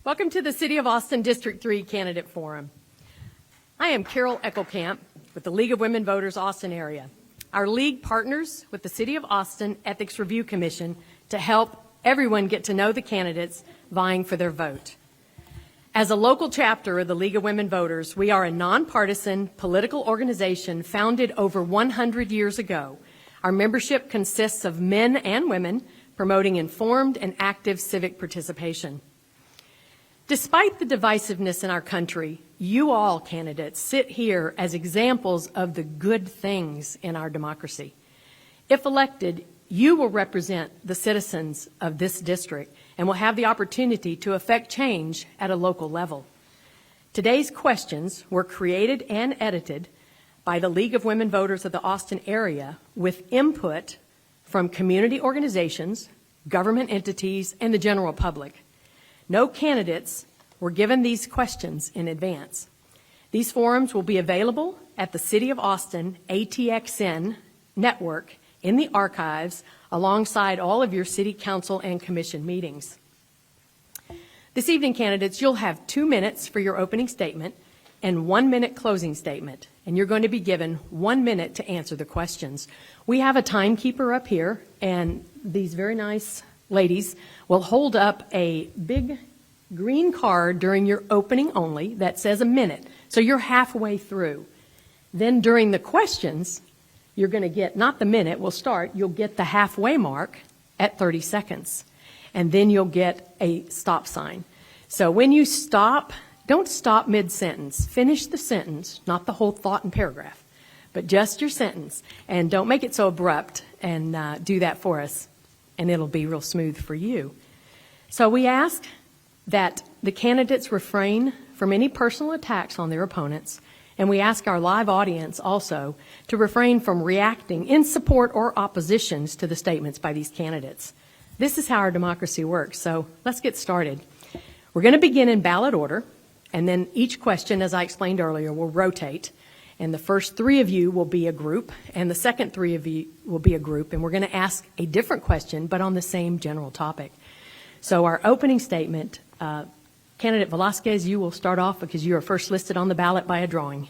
Welcome to the City of Austin District 3 Candidate Forum. I am Carol Eckelkamp with the League of Women Voters Austin area. Our league partners with the City of Austin Ethics Review Commission to help everyone get to know the candidates vying for their vote. As a local chapter of the League of Women Voters, we are a nonpartisan political organization founded over 100 years ago. Our membership consists of men and women promoting informed and active civic participation. Despite the divisiveness in our country, you all candidates sit here as examples of the good things in our democracy. If elected, you will represent the citizens of this district and will have the opportunity to affect change at a local level. Today's questions were created and edited by the League of Women Voters of the Austin area with input from community organizations, government entities, and the general public. No candidates were given these questions in advance. These forums will be available at the City of Austin ATXN network in the archives alongside all of your City Council and Commission meetings. This evening, candidates, you'll have 2 minutes for your opening statement and 1 minute closing statement, and you're going to be given 1 minute to answer the questions. We have a timekeeper up here, and these very nice ladies will hold up a big green card during your opening only that says a minute. So you're halfway through. Then during the questions, you're going to get, not the minute, we'll start, you'll get the halfway mark at 30 seconds. And then you'll get a stop sign. So when you stop, don't stop mid-sentence. Finish the sentence, not the whole thought and paragraph, but just your sentence. And don't make it so abrupt, and do that for us, and it'll be real smooth for you. So we ask that the candidates refrain from any personal attacks on their opponents, and we ask our live audience also to refrain from reacting in support or oppositions to the statements by these candidates. This is how our democracy works, so let's get started. We're going to begin in ballot order, and then each question, as I explained earlier, will rotate, and the first 3 of you will be a group, and the second 3 of you will be a group, and we're going to ask a different question, but on the same general topic. So our opening statement, Candidate Velasquez, you will start off because you are first listed on the ballot by a drawing.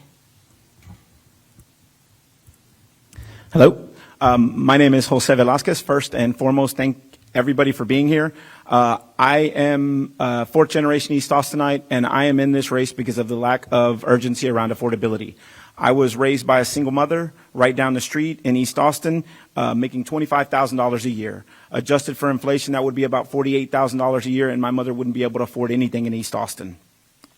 Hello, my name is Jose Velasquez. First and foremost, thank everybody for being here. I am a 4th generation East Austinite, and I am in this race because of the lack of urgency around affordability. I was raised by a single mother right down the street in East Austin, making $25,000 a year. Adjusted for inflation, that would be about $48,000 a year, and my mother wouldn't be able to afford anything in East Austin.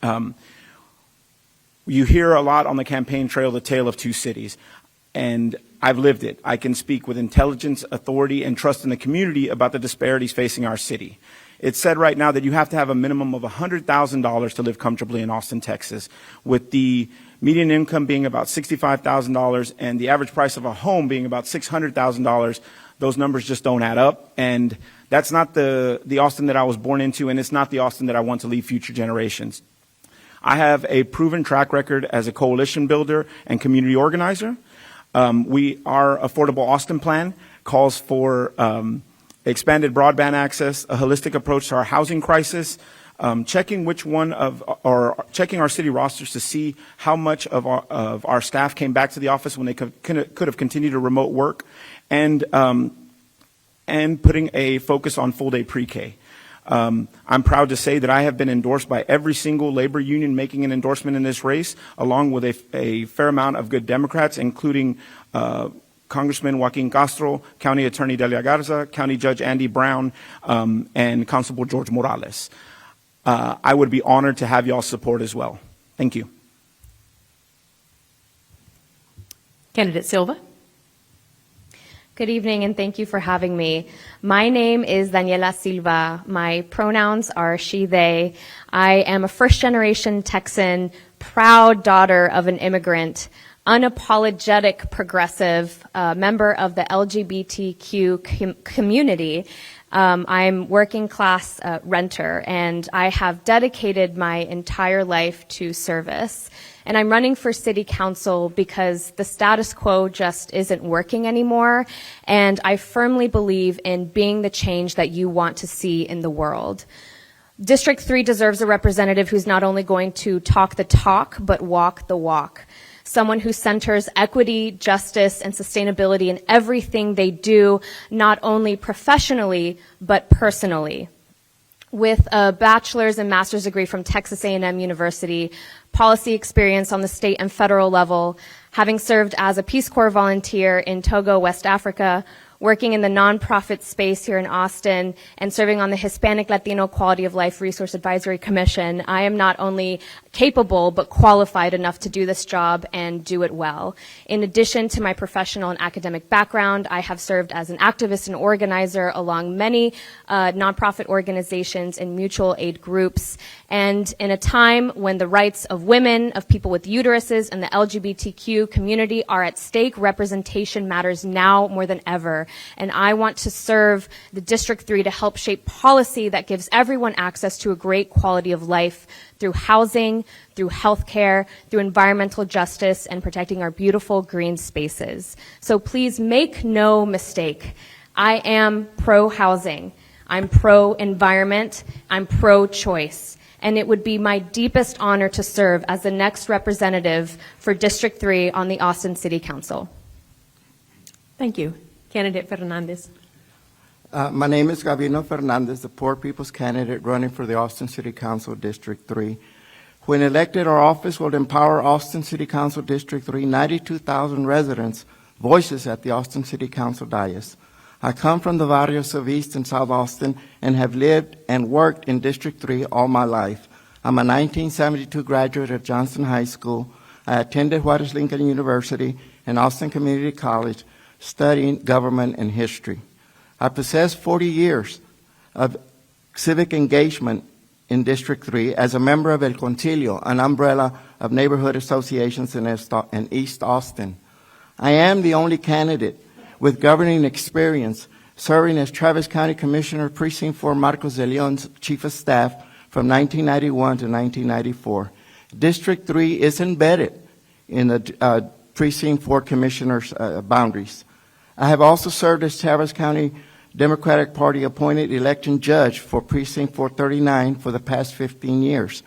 You hear a lot on the campaign trail the tale of 2 cities, and I've lived it. I can speak with intelligence, authority, and trust in the community about the disparities facing our city. It's said right now that you have to have a minimum of $100,000 to live comfortably in Austin, Texas, with the median income being about $65,000 and the average price of a home being about $600,000. Those numbers just don't add up, and that's not the Austin that I was born into, and it's not the Austin that I want to leave future generations. I have a proven track record as a coalition builder and community organizer. Our Affordable Austin plan calls for expanded broadband access, a holistic approach to our housing crisis, checking checking our city rosters to see how much of our staff came back to the office when they could have continued to remote work, and putting a focus on full day pre-K. I'm proud to say that I have been endorsed by every single labor union making an endorsement in this race, along with a fair amount of good Democrats, including Congressman Joaquin Castro, County Attorney Delia Garza, County Judge Andy Brown, and Constable George Morales. I would be honored to have y'all's support as well. Thank you. Candidate Silva. Good evening, and thank you for having me. My name is Daniela Silva. My pronouns are she, they. I am a first-generation Texan, proud daughter of an immigrant, unapologetic progressive, member of the LGBTQ community. I'm working class renter, and I have dedicated my entire life to service. And I'm running for city council because the status quo just isn't working anymore, and I firmly believe in being the change that you want to see in the world. District 3 deserves a representative who's not only going to talk the talk, but walk the walk. Someone who centers equity, justice, and sustainability in everything they do, not only professionally, but personally. With a bachelor's and master's degree from Texas A&M University, policy experience on the state and federal level, having served as a Peace Corps volunteer in Togo, West Africa, working in the nonprofit space here in Austin, and serving on the Hispanic Latino Quality of Life Resource Advisory Commission, I am not only capable but qualified enough to do this job and do it well. In addition to my professional and academic background, I have served as an activist and organizer along many nonprofit organizations and mutual aid groups. And in a time when the rights of women, of people with uteruses, and the LGBTQ community are at stake, representation matters now more than ever. And I want to serve the District 3 to help shape policy that gives everyone access to a great quality of life through housing, through healthcare, through environmental justice, and protecting our beautiful green spaces. So please make no mistake. I am pro-housing. I'm pro-environment. I'm pro-choice. And it would be my deepest honor to serve as the next representative for District 3 on the Austin City Council. Thank you. Candidate Fernandez. My name is Gabino Fernandez, the Poor People's candidate running for the Austin City Council District 3. When elected, our office will empower Austin City Council District 3, 92,000 residents, voices at the Austin City Council dais. I come from the barrios of East and South Austin and have lived and worked in District 3 all my life. I'm a 1972 graduate of Johnston High School. I attended Juarez Lincoln University and Austin Community College, studying government and history. I possess 40 years of civic engagement in District 3 as a member of El Concilio, an umbrella of neighborhood associations in East Austin. I am the only candidate with governing experience serving as Travis County Commissioner, Precinct 4 Marcos de Leon's Chief of Staff from 1991 to 1994. District 3 is embedded in the Precinct 4 Commissioner's boundaries. I have also served as Travis County Democratic Party appointed election judge for Precinct 439 for the past 15 years.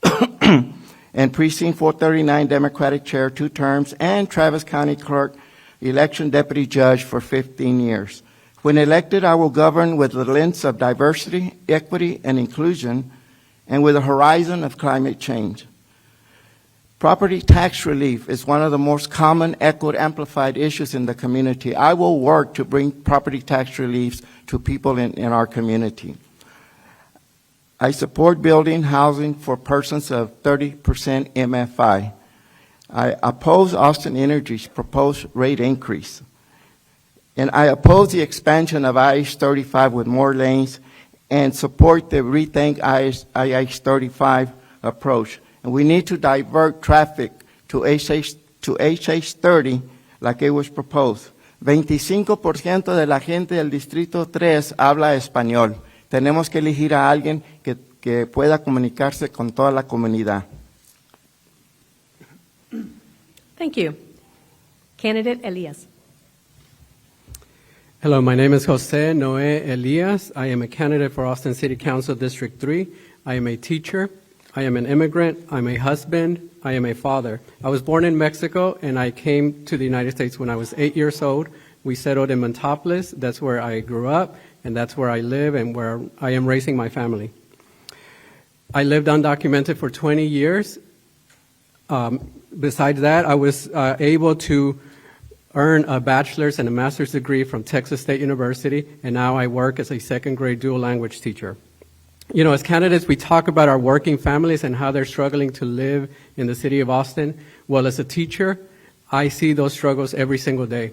And Precinct 439 Democratic Chair 2 terms, and Travis County Clerk election deputy judge for 15 years. When elected, I will govern with the lens of diversity, equity, and inclusion, and with a horizon of climate change. Property tax relief is one of the most common echoed amplified issues in the community. I will work to bring property tax reliefs to people in our community. I support building housing for persons of 30% MFI. I oppose Austin Energy's proposed rate increase. And I oppose the expansion of IH-35 with more lanes and support the Rethink IH-35 approach. And we need to divert traffic to HH30 like it was proposed. 25% de la gente del Distrito 3 habla español. Tenemos que elegir a alguien que pueda comunicarse con toda la comunidad. Thank you. Candidate Elias. Hello, my name is Jose Noé Elias. I am a candidate for Austin City Council District 3. I am a teacher. I am an immigrant. I'm a husband. I am a father. I was born in Mexico, and I came to the United States when I was 8 years old. We settled in Montopolis. That's where I grew up, and that's where I live and where I am raising my family. I lived undocumented for 20 years. Besides that, I was able to earn a bachelor's and a master's degree from Texas State University, and now I work as a second-grade dual language teacher. You know, as candidates, we talk about our working families and how they're struggling to live in the city of Austin. Well, as a teacher, I see those struggles every single day.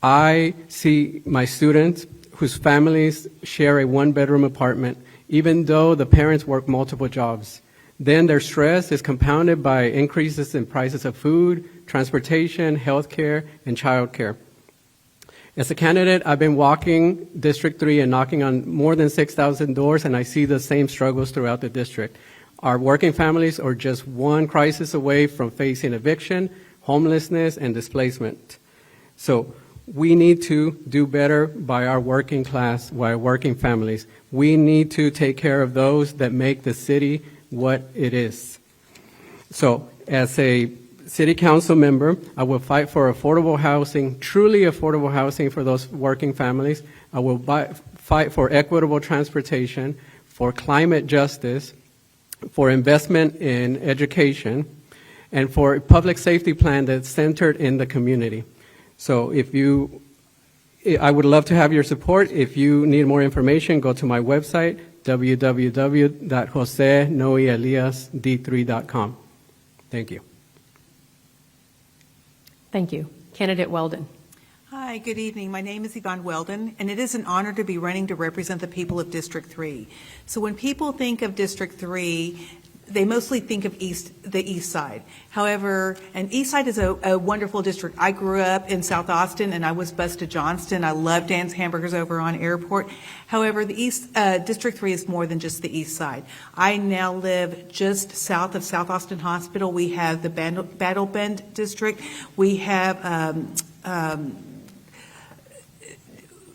I see my students whose families share a one-bedroom apartment, even though the parents work multiple jobs. Then their stress is compounded by increases in prices of food, transportation, healthcare, and childcare. As a candidate, I've been walking District 3 and knocking on more than 6,000 doors, and I see the same struggles throughout the district. Our working families are just one crisis away from facing eviction, homelessness, and displacement. So we need to do better by our working class, by our working families. We need to take care of those that make the city what it is. So, as a city council member, I will fight for affordable housing, truly affordable housing for those working families. I will fight for equitable transportation, for climate justice, for investment in education, and for a public safety plan that's centered in the community. So I would love to have your support. If you need more information, go to my website, www.josenoeeliasd3.com. Thank you. Thank you. Candidate Weldon. Hi, good evening. My name is Yvonne Weldon, and it is an honor to be running to represent the people of District 3. So when people think of District 3, they mostly think of the East Side. However, and East Side is a wonderful district. I grew up in South Austin, and I was bused to Johnston. I love Dan's Hamburgers over on Airport. However, the District 3 is more than just the East Side. I now live just south of South Austin Hospital. We have the Battle Bend District. We have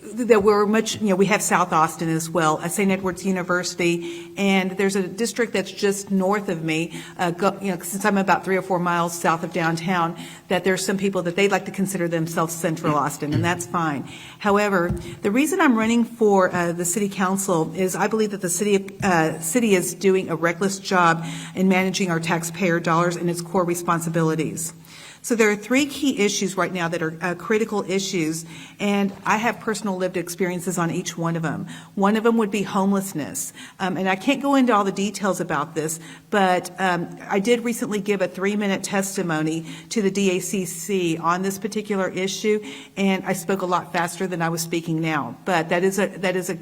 we have South Austin as well, St. Edward's University, and there's a district that's just north of me, since I'm about 3 or 4 miles south of downtown, that there's some people that they'd like to consider themselves Central Austin, and that's fine. However, the reason I'm running for the City Council is I believe that the city is doing a reckless job in managing our taxpayer dollars and its core responsibilities. So there are 3 key issues right now that are critical issues, and I have personal lived experiences on each one of them. One of them would be homelessness, and I can't go into all the details about this, but I did recently give a 3-minute testimony to the DACC on this particular issue, and I spoke a lot faster than I was speaking now. But that is a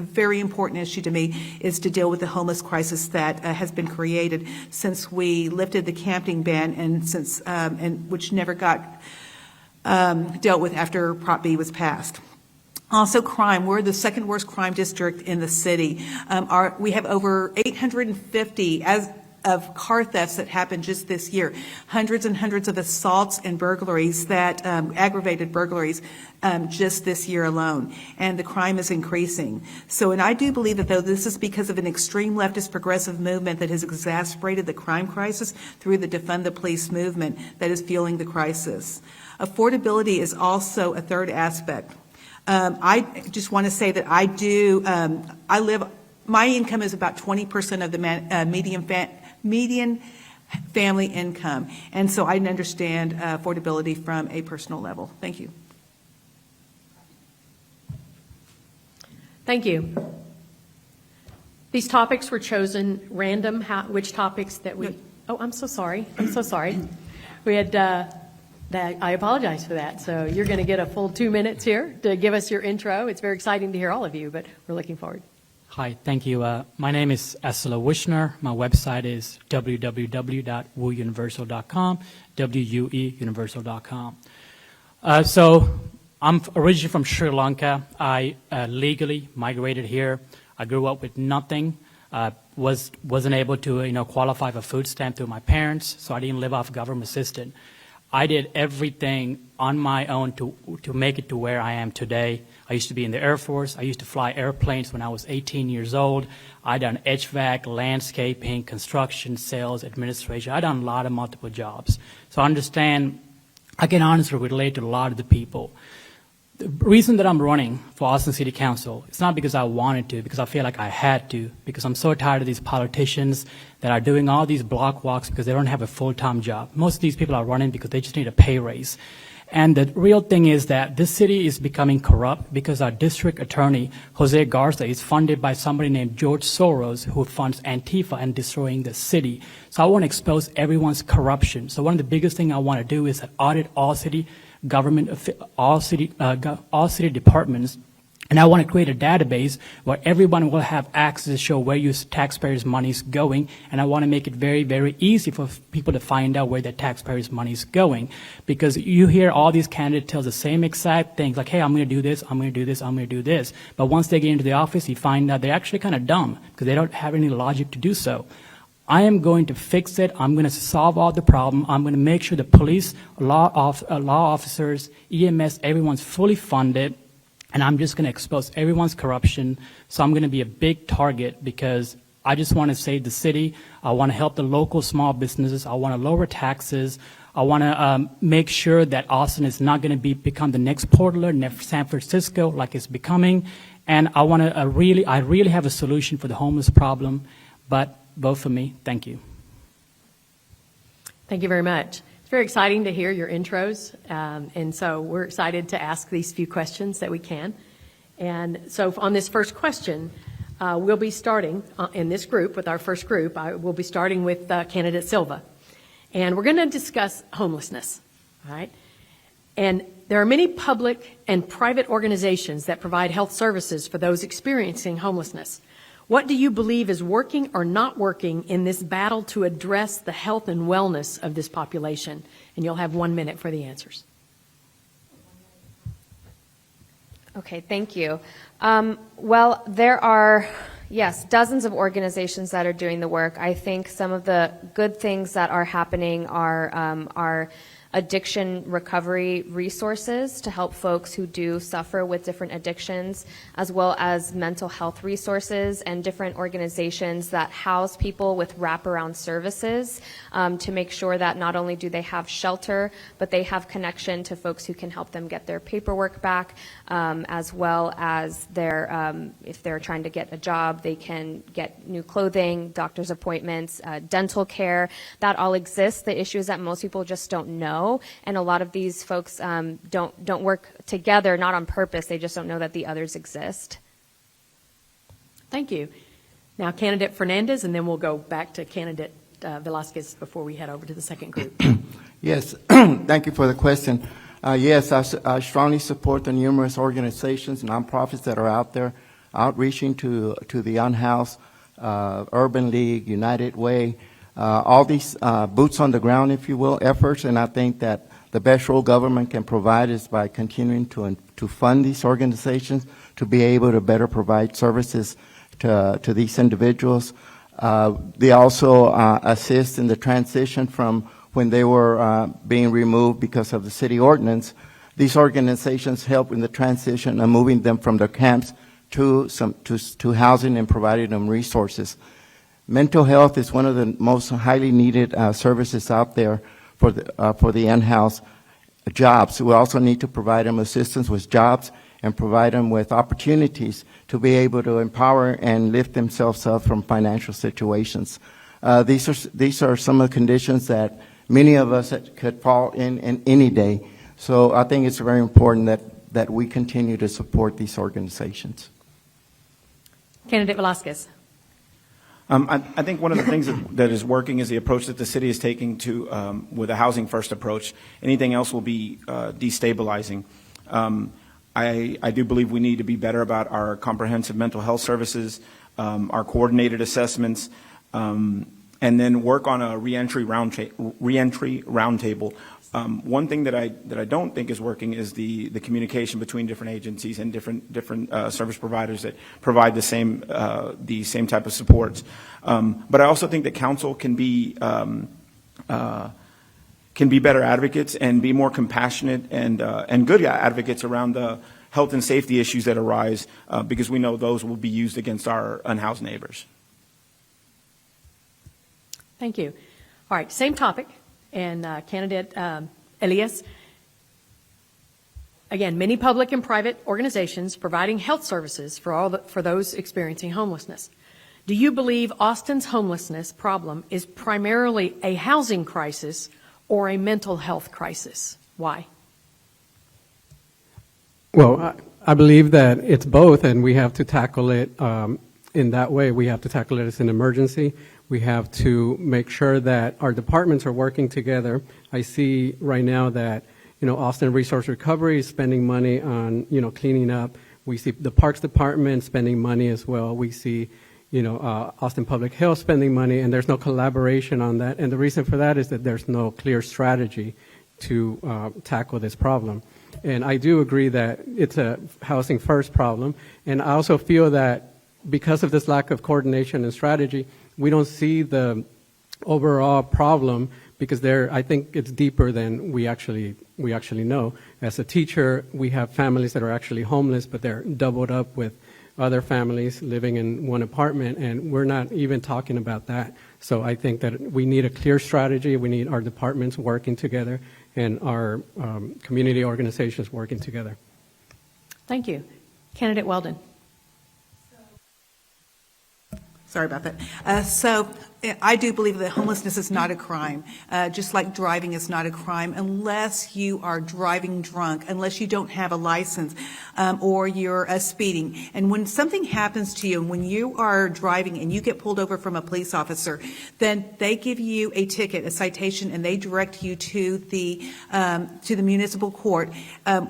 very important issue to me, is to deal with the homeless crisis that has been created since we lifted the camping ban, and which never got dealt with after Prop B was passed. Also, crime. We're the second worst crime district in the city. We have over 850 of car thefts that happened just this year, hundreds and hundreds of assaults and burglaries, that aggravated burglaries, just this year alone, and the crime is increasing. So, and I do believe that though this is because of an extreme leftist progressive movement that has exacerbated the crime crisis through the defund the police movement that is fueling the crisis. Affordability is also a third aspect. I just want to say that my income is about 20% of the median family income, and so I understand affordability from a personal level. Thank you. Thank you. These topics were chosen random, which topics that we... Oh, I'm so sorry. I'm so sorry. We had... I apologize for that. So you're going to get a full 2 minutes here to give us your intro. It's very exciting to hear all of you, but we're looking forward. Hi, thank you. My name is Esla Wishner. My website is www.wuuniversal.com, wueuniversal.com. So I'm originally from Sri Lanka. I legally migrated here. I grew up with nothing. Wasn't able to qualify for food stamp through my parents, so I didn't live off government assistance. I did everything on my own to make it to where I am today. I used to be in the Air Force. I used to fly airplanes when I was 18 years old. I done HVAC, landscaping, construction, sales, administration. I done a lot of multiple jobs. So I understand, I can honestly relate to a lot of the people. The reason that I'm running for Austin City Council, it's not because I wanted to, because I feel like I had to, because I'm so tired of these politicians that are doing all these block walks because they don't have a full-time job. Most of these people are running because they just need a pay raise. And the real thing is that this city is becoming corrupt because our district attorney, Jose Garza, is funded by somebody named George Soros, who funds Antifa and destroying the city. So I want to expose everyone's corruption. So one of the biggest things I want to do is audit all city government, all city departments, and I want to create a database where everyone will have access to show where your taxpayers' money is going, and I want to make it very, very easy for people to find out where their taxpayers' money is going. Because you hear all these candidates tell the same exact things, like, hey, I'm going to do this, I'm going to do this, I'm going to do this. But once they get into the office, you find out they're actually kind of dumb because they don't have any logic to do so. I am going to fix it. I'm going to solve all the problem. I'm going to make sure the police, law officers, EMS, everyone's fully funded, and I'm just going to expose everyone's corruption. So I'm going to be a big target because I just want to save the city. I want to help the local small businesses. I want to lower taxes. I want to make sure that Austin is not going to become the next Portland, San Francisco, like it's becoming. And I want to I really have a solution for the homeless problem. But vote for me. Thank you. Thank you very much. It's very exciting to hear your intros, and so we're excited to ask these few questions that we can. And so on this first question, we'll be starting in this group with our first group. We'll be starting with candidate Silva, and we're going to discuss homelessness. All right, and there are many public and private organizations that provide health services for those experiencing homelessness. What do you believe is working or not working in this battle to address the health and wellness of this population? And you'll have 1 minute for the answers. Okay, thank you. Well, there are, yes, dozens of organizations that are doing the work. I think some of the good things that are happening are addiction recovery resources to help folks who do suffer with different addictions, as well as mental health resources and different organizations that house people with wraparound services to make sure that not only do they have shelter, but they have connection to folks who can help them get their paperwork back, as well as if they're trying to get a job, they can get new clothing, doctor's appointments, dental care. That all exists. The issue is that most people just don't know. And a lot of these folks don't work together, not on purpose. They just don't know that the others exist. Thank you. Now, candidate Fernandez, and then we'll go back to candidate Velasquez before we head over to the second group. Yes, thank you for the question. Yes, I strongly support the numerous organizations, nonprofits that are out there outreaching to the unhoused, Urban League, United Way, all these boots on the ground, if you will, efforts. And I think that the best role government can provide is by continuing to fund these organizations to be able to better provide services to these individuals. They also assist in the transition from when they were being removed because of the city ordinance. These organizations help in the transition and moving them from their camps to housing and providing them resources. Mental health is one of the most highly needed services out there for the in-house jobs. We also need to provide them assistance with jobs and provide them with opportunities to be able to empower and lift themselves up from financial situations. These are some of the conditions that many of us could fall in any day. So I think it's very important that we continue to support these organizations. Candidate Velasquez. I think one of the things that is working is the approach that the city is taking with a housing first approach. Anything else will be destabilizing. I do believe we need to be better about our comprehensive mental health services, our coordinated assessments, and then work on a reentry roundtable. One thing that I don't think is working is the communication between different agencies and different service providers that provide the same type of supports. But I also think that council can be better advocates and be more compassionate and good advocates around the health and safety issues that arise because we know those will be used against our unhoused neighbors. Thank you. All right, same topic. And candidate Elias, again, many public and private organizations providing health services for those experiencing homelessness. Do you believe Austin's homelessness problem is primarily a housing crisis or a mental health crisis? Why? Well, I believe that it's both, and we have to tackle it in that way. We have to tackle it as an emergency. We have to make sure that our departments are working together. I see right now that, Austin Resource Recovery is spending money on, cleaning up. We see the Parks Department spending money as well. We see, Austin Public Health spending money, and there's no collaboration on that. And the reason for that is that there's no clear strategy to tackle this problem. And I do agree that it's a housing first problem. And I also feel that because of this lack of coordination and strategy, we don't see the overall problem, because I think it's deeper than we actually know. As a teacher, we have families that are actually homeless, but they're doubled up with other families living in one apartment, and we're not even talking about that. So I think that we need a clear strategy. We need our departments working together and our community organizations working together. Thank you. Candidate Weldon. Sorry about that. So I do believe that homelessness is not a crime, just like driving is not a crime, unless you are driving drunk, unless you don't have a license, or you're speeding. And when something happens to you, and when you are driving and you get pulled over from a police officer, then they give you a ticket, a citation, and they direct you to the municipal court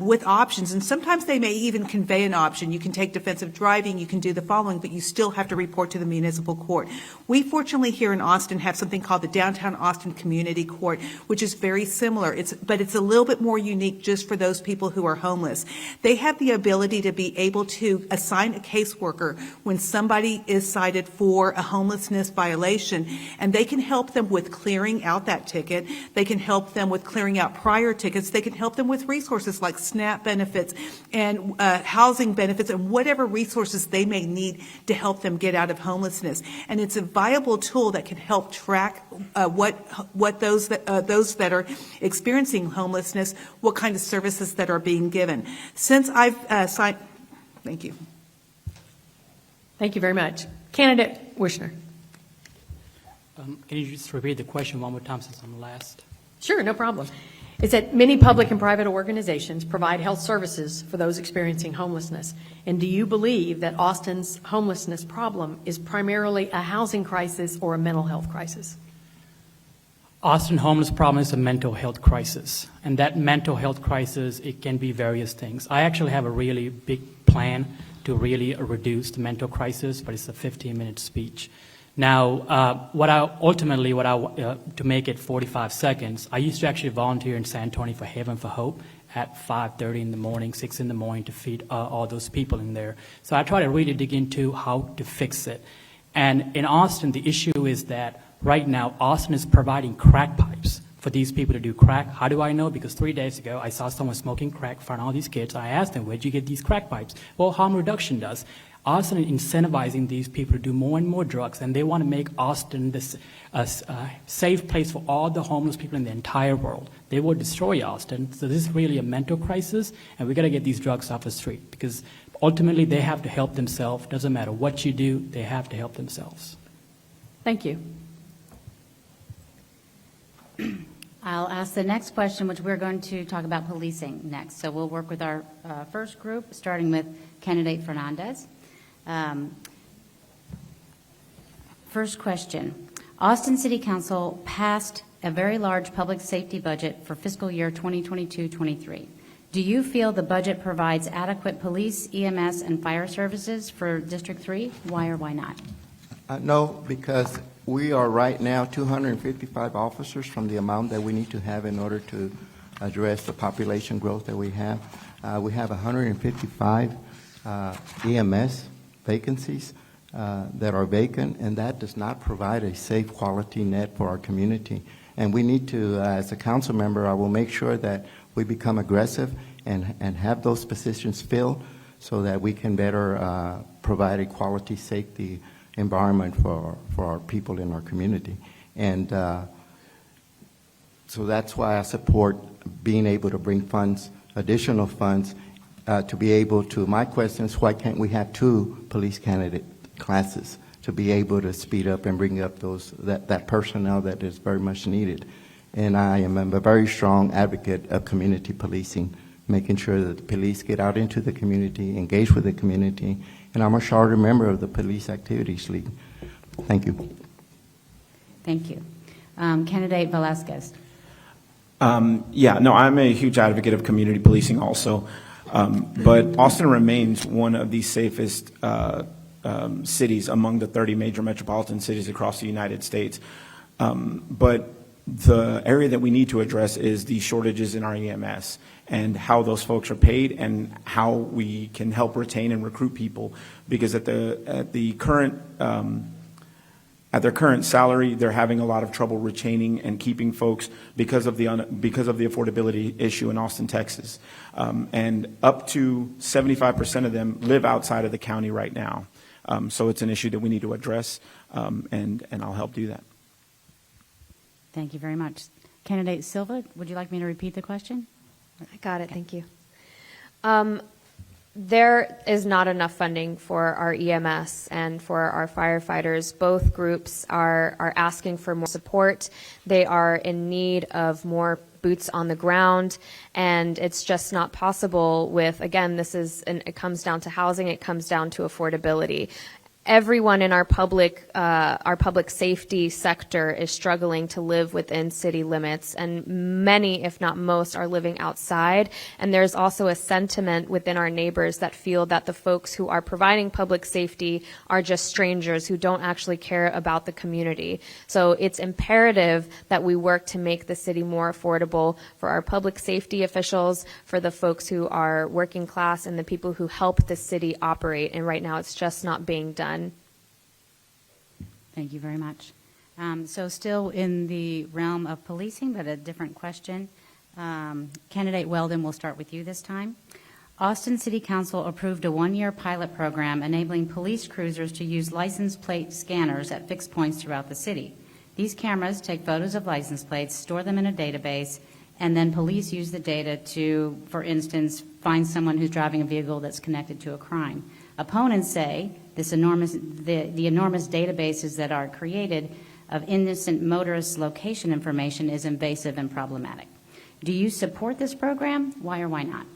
with options. And sometimes they may even convey an option. You can take defensive driving, you can do the following, but you still have to report to the municipal court. We fortunately here in Austin have something called the Downtown Austin Community Court, which is very similar. But it's a little bit more unique just for those people who are homeless. They have the ability to be able to assign a caseworker when somebody is cited for a homelessness violation, and they can help them with clearing out that ticket. They can help them with clearing out prior tickets. They can help them with resources like SNAP benefits and housing benefits and whatever resources they may need to help them get out of homelessness. And it's a viable tool that can help track what those that are experiencing homelessness, what kind of services that are being given. Since I've signed, thank you. Thank you very much. Candidate Wishner. Can you just repeat the question one more time since I'm last? Sure, no problem. It's that many public and private organizations provide health services for those experiencing homelessness. And do you believe that Austin's homelessness problem is primarily a housing crisis or a mental health crisis? Austin homeless problem is a mental health crisis. And that mental health crisis, it can be various things. I actually have a really big plan to really reduce the mental crisis, but it's a 15-minute speech. Now, to make it 45 seconds, I used to actually volunteer in San Antonio for Haven for Hope at 5:30 in the morning, 6 in the morning to feed all those people in there. So I try to really dig into how to fix it. And in Austin, the issue is that right now, Austin is providing crack pipes for these people to do crack. How do I know? Because 3 days ago, I saw someone smoking crack in front of all these kids. I asked them, where'd you get these crack pipes? Well, harm reduction does. Austin is incentivizing these people to do more and more drugs, and they want to make Austin this safe place for all the homeless people in the entire world. They will destroy Austin. So this is really a mental crisis, and we got to get these drugs off the street because ultimately they have to help themselves. Doesn't matter what you do, they have to help themselves. Thank you. I'll ask the next question, which we're going to talk about policing next. So we'll work with our first group, starting with candidate Fernandez. First question. Austin City Council passed a very large public safety budget for fiscal year 2022-23. Do you feel the budget provides adequate police, EMS, and fire services for District 3? Why or why not? No, because we are right now 255 officers from the amount that we need to have in order to address the population growth that we have. We have 155 EMS vacancies that are vacant, and that does not provide a safe quality net for our community. And we need to, as a council member, I will make sure that we become aggressive and have those positions filled so that we can better provide a quality safety environment for our people in our community. And so that's why I support being able to bring funds, additional funds, to be able to, my question is, why can't we have 2 police candidate classes to be able to speed up and bring up that personnel that is very much needed? And I am a very strong advocate of community policing, making sure that the police get out into the community, engage with the community, and I'm a charter member of the Police Activities League. Thank you. Thank you. Candidate Velasquez. I'm a huge advocate of community policing also. But Austin remains one of the safest cities among the 30 major metropolitan cities across the United States. But the area that we need to address is the shortages in our EMS and how those folks are paid and how we can help retain and recruit people. Because at the current At their current salary, they're having a lot of trouble retaining and keeping folks because of the affordability issue in Austin, Texas. And up to 75% of them live outside of the county right now. So it's an issue that we need to address, and I'll help do that. Thank you very much. Candidate Silva, would you like me to repeat the question? I got it. Thank you. There is not enough funding for our EMS and for our firefighters. Both groups are asking for more support. They are in need of more boots on the ground, and it's just not possible with, again, it comes down to housing, it comes down to affordability. Everyone in our public safety sector is struggling to live within city limits, and many, if not most, are living outside. And there's also a sentiment within our neighbors that feel that the folks who are providing public safety are just strangers who don't actually care about the community. So it's imperative that we work to make the city more affordable for our public safety officials, for the folks who are working class, and the people who help the city operate. And right now it's just not being done. Thank you very much. So still in the realm of policing, but a different question. Candidate Weldon, we'll start with you this time. Austin City Council approved a one-year pilot program enabling police cruisers to use license plate scanners at fixed points throughout the city. These cameras take photos of license plates, store them in a database, and then police use the data to, for instance, find someone who's driving a vehicle that's connected to a crime. Opponents say the enormous databases that are created of innocent motorists' location information is invasive and problematic. Do you support this program? Why or why not?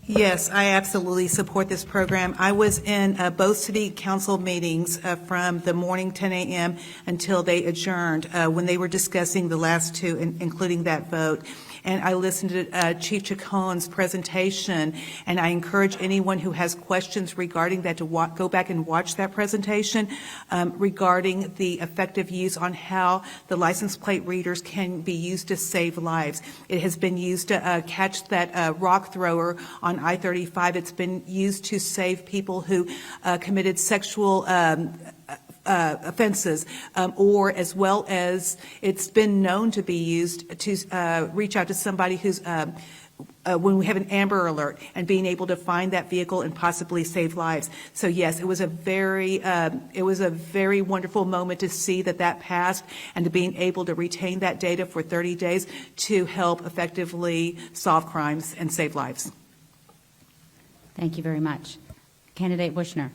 Yes, I absolutely support this program. I was in both city council meetings from the morning 10 a.m. until they adjourned when they were discussing the last two, including that vote. And I listened to Chief Chacon's presentation, and I encourage anyone who has questions regarding that to go back and watch that presentation regarding the effective use on how the license plate readers can be used to save lives. It has been used to catch that rock thrower on I-35. It's been used to save people who committed sexual offenses, or as well as it's been known to be used to reach out to somebody who's when we have an Amber Alert and being able to find that vehicle and possibly save lives. So yes, it was a very wonderful moment to see that passed and to being able to retain that data for 30 days to help effectively solve crimes and save lives. Thank you very much. Candidate Bushner.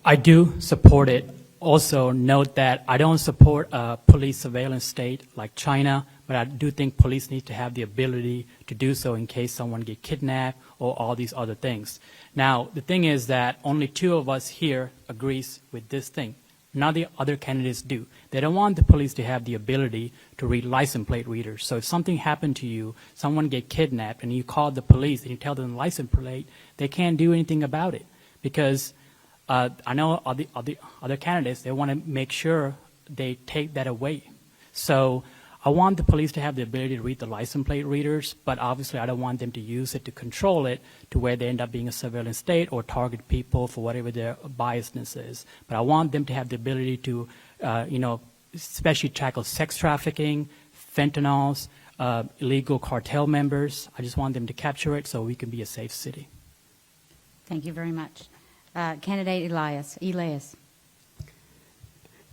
I do support it. Also note that I don't support a police surveillance state like China, but I do think police need to have the ability to do so in case someone get kidnapped or all these other things. Now, the thing is that only 2 of us here agrees with this thing. None of the other candidates do. They don't want the police to have the ability to read license plate readers. So if something happened to you, someone get kidnapped, and you call the police and you tell them the license plate, they can't do anything about it because I know other candidates, they want to make sure they take that away. So I want the police to have the ability to read the license plate readers, but obviously I don't want them to use it to control it to where they end up being a surveillance state or target people for whatever their biasness is. But I want them to have the ability to, especially tackle sex trafficking, fentanyls, illegal cartel members. I just want them to capture it so we can be a safe city. Thank you very much. Candidate Elias.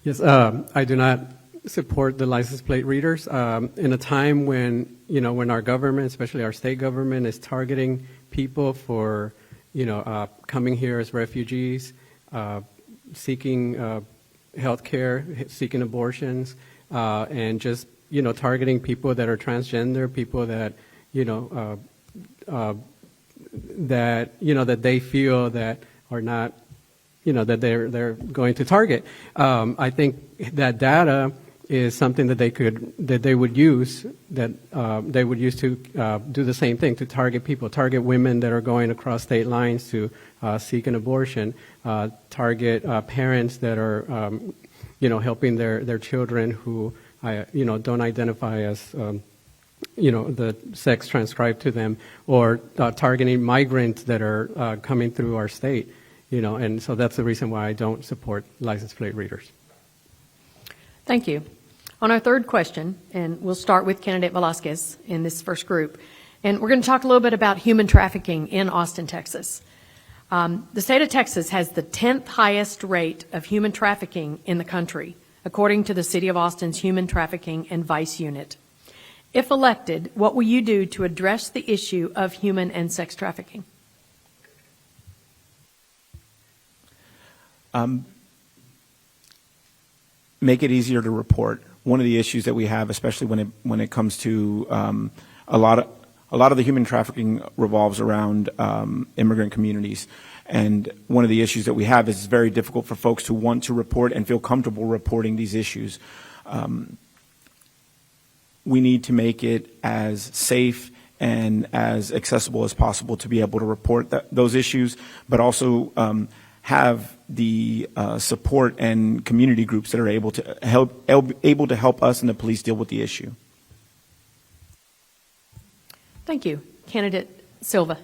Yes, I do not support the license plate readers. In a time when, when our government, especially our state government, is targeting people for, coming here as refugees, seeking health care, seeking abortions, and just, targeting people that are transgender, people that, that they feel that are not, that they're going to target. I think that data is something that they would use to do the same thing, to target people, target women that are going across state lines to seek an abortion, target parents that are, helping their children who, don't identify as, the sex transcribed to them, or targeting migrants that are coming through our state. and so that's the reason why I don't support license plate readers. Thank you. On our third question, and we'll start with candidate Velasquez in this first group, and we're going to talk a little bit about human trafficking in Austin, Texas. The state of Texas has the 10th highest rate of human trafficking in the country, according to the City of Austin's Human Trafficking and Vice Unit. If elected, what will you do to address the issue of human and sex trafficking? Make it easier to report. One of the issues that we have, especially when it comes to a lot of the human trafficking revolves around immigrant communities. And one of the issues that we have is it's very difficult for folks to want to report and feel comfortable reporting these issues. We need to make it as safe and as accessible as possible to be able to report those issues, but also have the support and community groups that are able to help us and the police deal with the issue. Thank you. Candidate Silva.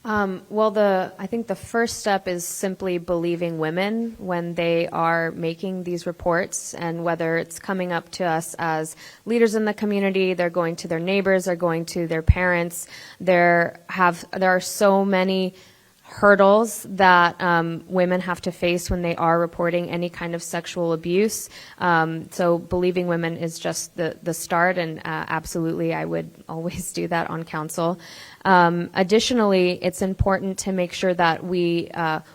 Well, I think the first step is simply believing women when they are making these reports, and whether it's coming up to us as leaders in the community, they're going to their neighbors, they're going to their parents. There are so many hurdles that women have to face when they are reporting any kind of sexual abuse. So believing women is just the start, and absolutely I would always do that on council. Additionally, it's important to make sure that we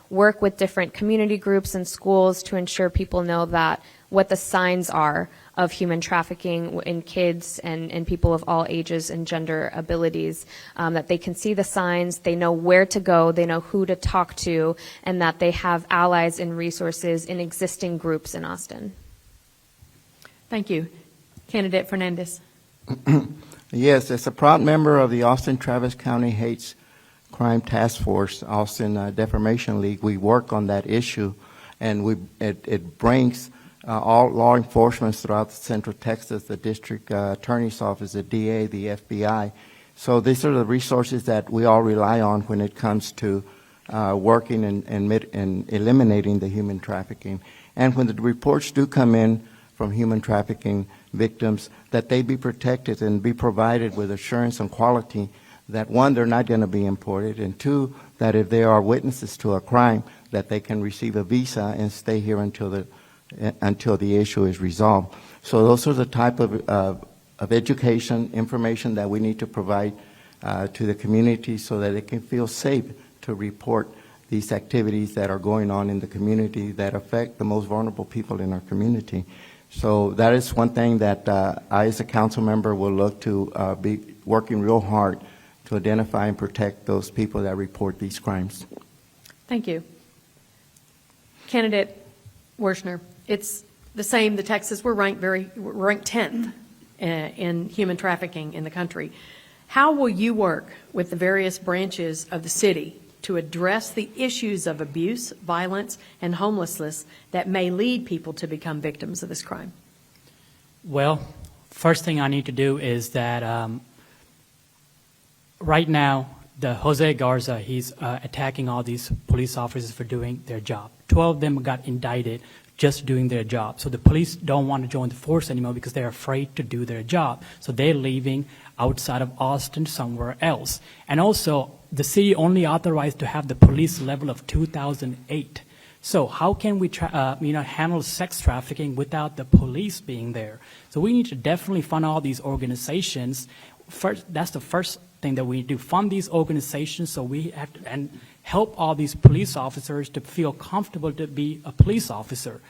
work with different community groups and schools to ensure people know that what the signs are of human trafficking in kids and people of all ages and gender abilities, that they can see the signs, they know where to go, they know who to talk to, and that they have allies and resources in existing groups in Austin. Thank you. Candidate Fernandez. Yes, as a proud member of the Austin-Travis County Hates Crime Task Force, Austin Defamation League, we work on that issue, and it brings all law enforcement throughout Central Texas, the district attorney's office, the DA, the FBI. So these are the resources that we all rely on when it comes to working and eliminating the human trafficking. And when the reports do come in from human trafficking victims, that they be protected and be provided with assurance and quality that, one, they're not going to be imported, and two, that if they are witnesses to a crime, that they can receive a visa and stay here until the issue is resolved. So those are the type of education, information that we need to provide to the community so that they can feel safe to report these activities that are going on in the community that affect the most vulnerable people in our community. So that is one thing that I, as a council member, will look to be working real hard to identify and protect those people that report these crimes. Thank you. Candidate Werschner, it's the same. The Texas, we're ranked 10th in human trafficking in the country. How will you work with the various branches of the city to address the issues of abuse, violence, and homelessness that may lead people to become victims of this crime? Well, first thing I need to do is that right now, the Jose Garza, he's attacking all these police officers for doing their job. 12 of them got indicted just doing their job. So the police don't want to join the force anymore because they're afraid to do their job. So they're leaving outside of Austin somewhere else. And also, the city only authorized to have the police level of 2008. So how can we handle sex trafficking without the police being there? So we need to definitely fund all these organizations. First, that's the first thing that we do, fund these organizations so we have to, and help all these police officers to feel comfortable to be a police officer.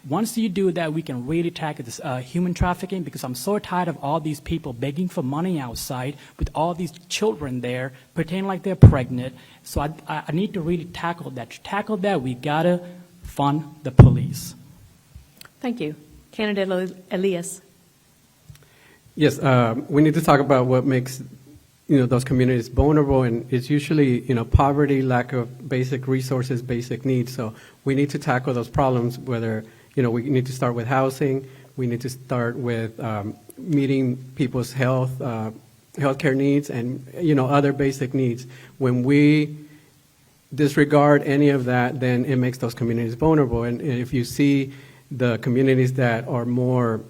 Once you do that, we can really tackle this human trafficking, because I'm so tired of all these people begging for money outside with all these children there, pretending like they're pregnant. So I need to really tackle that. To tackle that, we gotta fund the police. Thank you. Candidate Elias. Yes, we need to talk about what makes those communities vulnerable, and it's usually poverty, lack of basic resources, basic needs. So we need to tackle those problems. Whether we need to start with housing, we need to start with meeting people's healthcare needs, and other basic needs. When we disregard any of that, then it makes those communities vulnerable. And if you see the communities that are more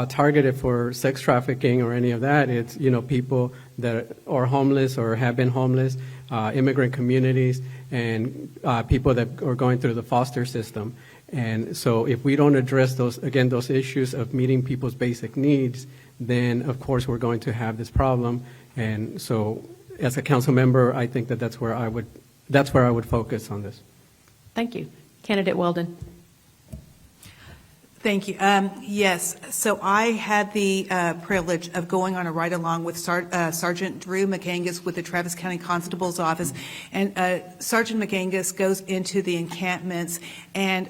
targeted for sex trafficking or any of that, it's, people that are homeless or have been homeless, immigrant communities, and people that are going through the foster system. And so if we don't address those issues of meeting people's basic needs, then of course we're going to have this problem. And so as a council member, I think that's where I would focus on this. Thank you. Candidate Weldon. Thank you. Yes, so I had the privilege of going on a ride-along with Sergeant Drew McAngus with the Travis County Constable's Office, and Sergeant McAngus goes into the encampments and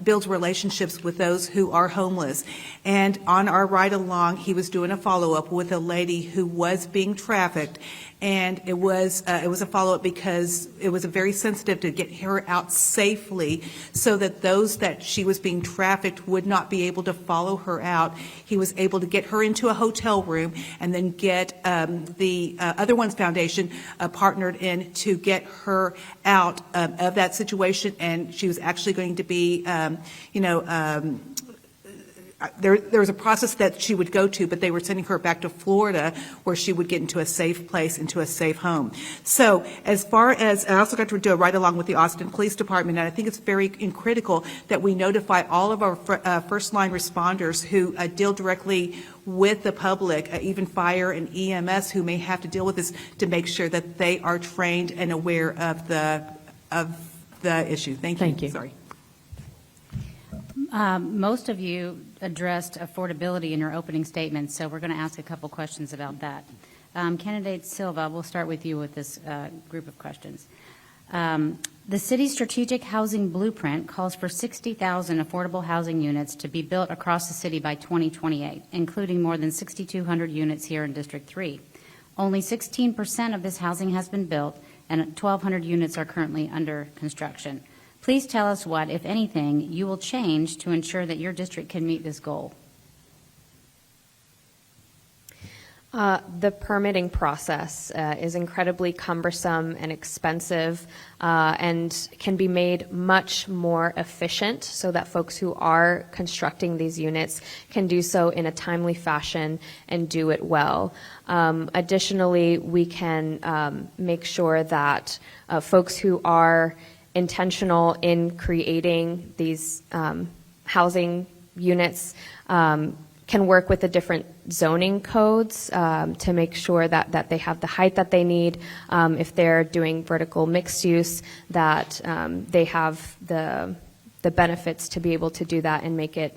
builds relationships with those who are homeless. And on our ride-along, he was doing a follow-up with a lady who was being trafficked, and it was a follow-up because it was very sensitive to get her out safely so that those that she was being trafficked would not be able to follow her out. He was able to get her into a hotel room and then get the Other Ones Foundation partnered in to get her out of that situation, and she was actually going to be, there was a process that she would go to, but they were sending her back to Florida where she would get into a safe place, into a safe home. So as far as, I also got to do a ride-along with the Austin Police Department, and I think it's very critical that we notify all of our first-line responders who deal directly with the public, even fire and EMS who may have to deal with this, to make sure that they are trained and aware of the issue. Thank you. Thank you. Sorry. Most of you addressed affordability in your opening statements, so we're going to ask a couple questions about that. Candidate Silva, we'll start with you with this group of questions. The city's strategic housing blueprint calls for 60,000 affordable housing units to be built across the city by 2028, including more than 6,200 units here in District 3. Only 16% of this housing has been built, and 1,200 units are currently under construction. Please tell us what, if anything, you will change to ensure that your district can meet this goal. The permitting process is incredibly cumbersome and expensive and can be made much more efficient so that folks who are constructing these units can do so in a timely fashion and do it well. Additionally, we can make sure that folks who are intentional in creating these housing units can work with the different zoning codes to make sure that they have the height that they need. If they're doing vertical mixed use, that they have the benefits to be able to do that and make it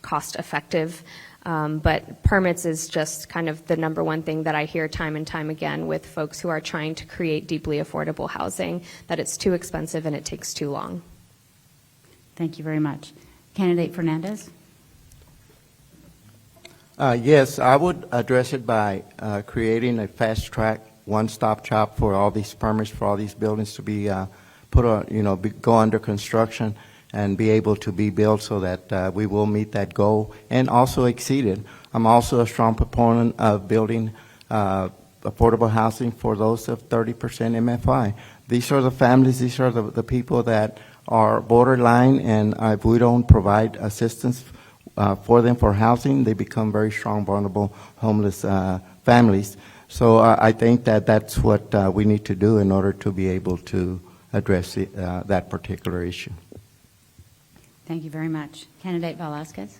cost effective. But permits is just kind of the number one thing that I hear time and time again with folks who are trying to create deeply affordable housing, that it's too expensive and it takes too long. Thank you very much. Candidate Fernandez? Yes, I would address it by creating a fast-track, one-stop shop for all these permits, for all these buildings to be put on, go under construction and be able to be built so that we will meet that goal and also exceed it. I'm also a strong proponent of building affordable housing for those of 30% MFI. These are the families, these are the people that are borderline, and if we don't provide assistance for them for housing, they become very strong, vulnerable, homeless families. So I think that's what we need to do in order to be able to address that particular issue. Thank you very much. Candidate Velasquez?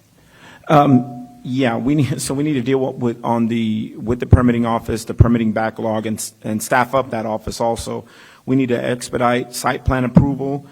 Yeah, we need to deal with the permitting office, the permitting backlog, and staff up that office also. We need to expedite site plan approval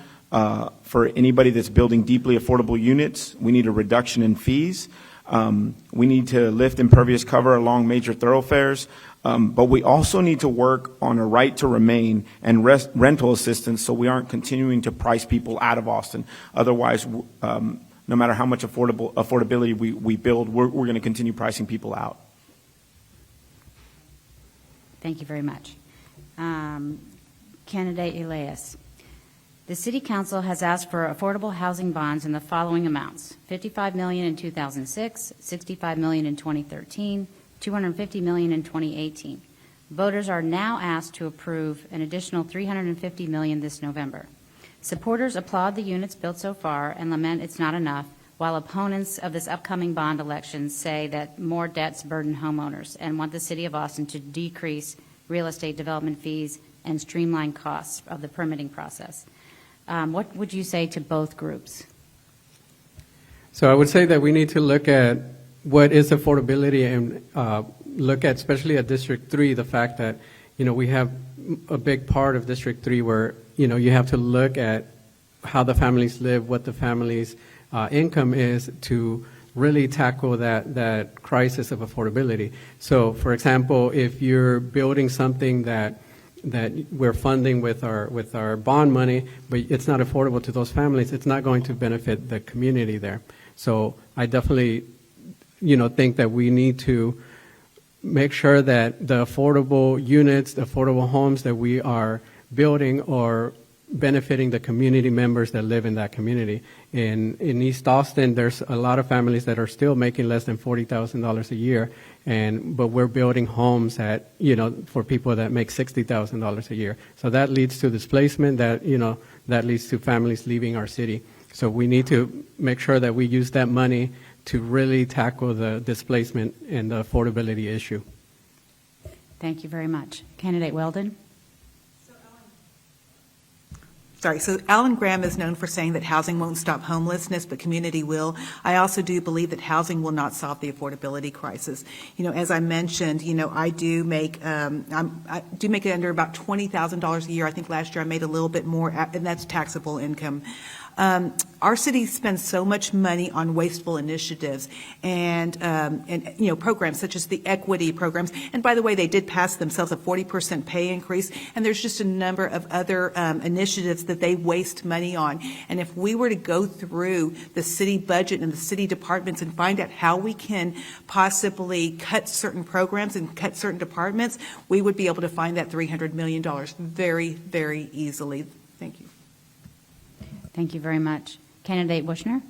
for anybody that's building deeply affordable units. We need a reduction in fees. We need to lift impervious cover along major thoroughfares. But we also need to work on a right to remain and rental assistance so we aren't continuing to price people out of Austin. Otherwise, no matter how much affordability we build, we're going to continue pricing people out. Thank you very much. Candidate Elias. The City Council has asked for affordable housing bonds in the following amounts: $55 million in 2006, $65 million in 2013, $250 million in 2018. Voters are now asked to approve an additional $350 million this November. Supporters applaud the units built so far and lament it's not enough, while opponents of this upcoming bond election say that more debts burden homeowners and want the City of Austin to decrease real estate development fees and streamline costs of the permitting process. What would you say to both groups? So I would say that we need to look at what is affordability and look at, especially at District 3, the fact that, we have a big part of District 3 where, you have to look at how the families live, what the families' income is to really tackle that crisis of affordability. So, for example, if you're building something that we're funding with our bond money, but it's not affordable to those families, it's not going to benefit the community there. So I definitely, think that we need to make sure that the affordable units, the affordable homes that we are building are benefiting the community members that live in that community. In East Austin, there's a lot of families that are still making less than $40,000 a year, but we're building homes that, for people that make $60,000 a year. So that leads to displacement, that leads to families leaving our city. So we need to make sure that we use that money to really tackle the displacement and the affordability issue. Thank you very much. Candidate Weldon? So Alan Graham is known for saying that housing won't stop homelessness, but community will. I also do believe that housing will not solve the affordability crisis. As I mentioned, I do make it under about $20,000 a year. I think last year I made a little bit more, and that's taxable income. Our city spends so much money on wasteful initiatives and programs such as the equity programs. And by the way, they did pass themselves a 40% pay increase. And there's just a number of other initiatives that they waste money on. And if we were to go through the city budget and the city departments and find out how we can possibly cut certain programs and cut certain departments, we would be able to find that $300 million very, very easily. Thank you. Thank you very much. Candidate Bushner?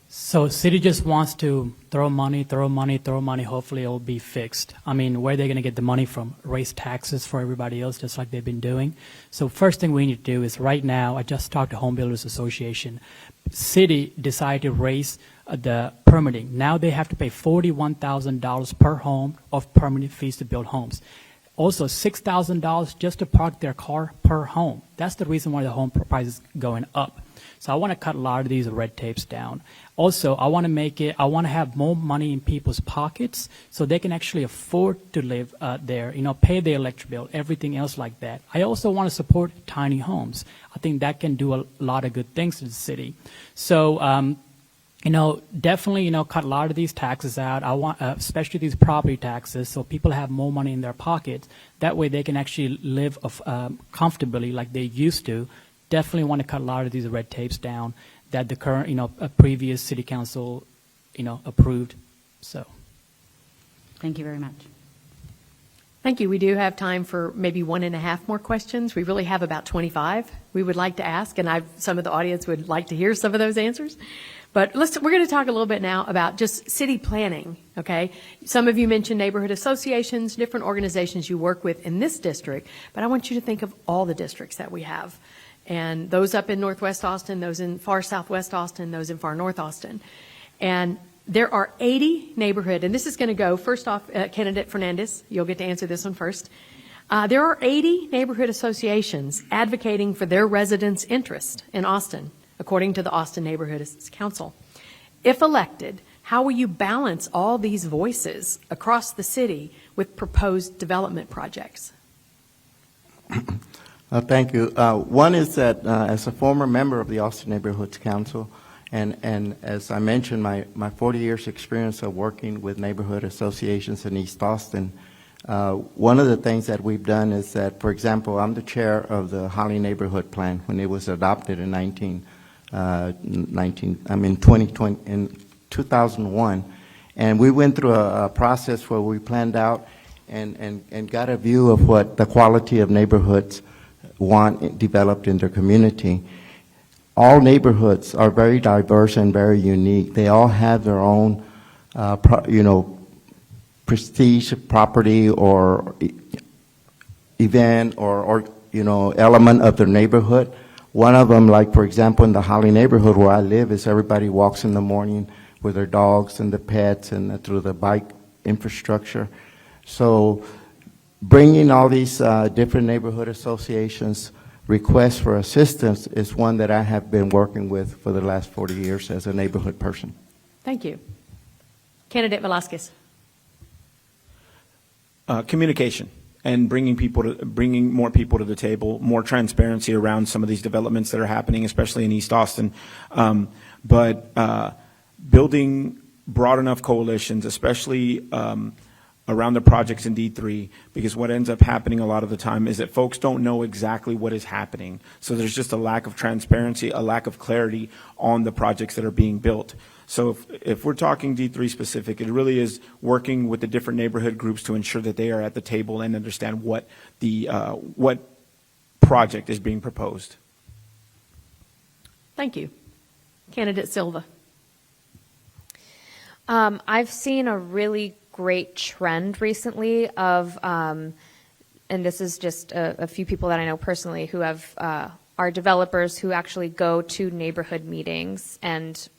So city just wants to throw money. Hopefully it will be fixed. I mean, where are they going to get the money from? Raise taxes for everybody else, just like they've been doing. So first thing we need to do is right now, I just talked to Home Builders Association. City decided to raise the permitting. Now they have to pay $41,000 per home of permitting fees to build homes. Also, $6,000 just to park their car per home. That's the reason why the home price is going up. So I want to cut a lot of these red tapes down. Also, I want to have more money in people's pockets so they can actually afford to live there, pay their electric bill, everything else like that. I also want to support tiny homes. I think that can do a lot of good things to the city. So, definitely, cut a lot of these taxes out. I want, especially these property taxes, so people have more money in their pockets. That way they can actually live comfortably like they used to. Definitely want to cut a lot of these red tapes down that the current, previous city council, approved. So. Thank you very much. Thank you. We do have time for maybe 1.5 more questions. We really have about 25 we would like to ask, and some of the audience would like to hear some of those answers. But we're going to talk a little bit now about just city planning, okay? Some of you mentioned neighborhood associations, different organizations you work with in this district, but I want you to think of all the districts that we have. And those up in Northwest Austin, those in far Southwest Austin, those in far North Austin. And there are 80 neighborhood, and this is going to go, first off, Candidate Fernandez, you'll get to answer this one first. There are 80 neighborhood associations advocating for their residents' interest in Austin, according to the Austin Neighborhood Council. If elected, how will you balance all these voices across the city with proposed development projects? Thank you. One is that as a former member of the Austin Neighborhoods Council, and as I mentioned, my 40 years experience of working with neighborhood associations in East Austin, one of the things that we've done is that, for example, I'm the chair of the Holly Neighborhood Plan when it was adopted in 2001, and we went through a process where we planned out and got a view of what the quality of neighborhoods want developed in their community. All neighborhoods are very diverse and very unique. They all have their own, prestige property or event or element of their neighborhood. One of them, like for example, in the Holly neighborhood where I live, is everybody walks in the morning with their dogs and the pets and through the bike infrastructure. So bringing all these different neighborhood associations requests for assistance is one that I have been working with for the last 40 years as a neighborhood person. Thank you. Candidate Velasquez. Communication and bringing more people to the table, more transparency around some of these developments that are happening, especially in East Austin. But building broad enough coalitions, especially around the projects in D3, because what ends up happening a lot of the time is that folks don't know exactly what is happening. So there's just a lack of transparency, a lack of clarity on the projects that are being built. So if we're talking D3 specific, it really is working with the different neighborhood groups to ensure that they are at the table and understand what the what project is being proposed. Thank you. Candidate Silva. I've seen a really great trend recently of, and this is just a few people that I know personally who have are developers who actually go to neighborhood meetings and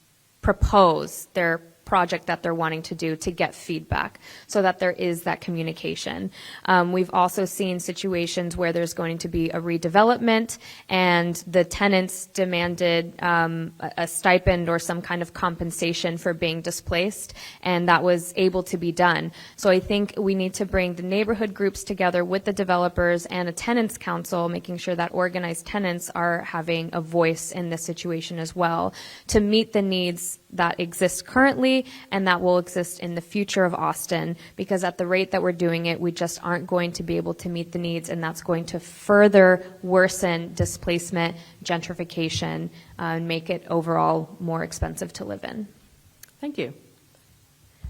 propose their project that they're wanting to do to get feedback so that there is that communication. We've also seen situations where there's going to be a redevelopment and the tenants demanded a stipend or some kind of compensation for being displaced, and that was able to be done. So I think we need to bring the neighborhood groups together with the developers and a tenants council, making sure that organized tenants are having a voice in this situation as well to meet the needs that exist currently and that will exist in the future of Austin, because at the rate that we're doing it, we just aren't going to be able to meet the needs, and that's going to further worsen displacement, gentrification, and make it overall more expensive to live in. Thank you.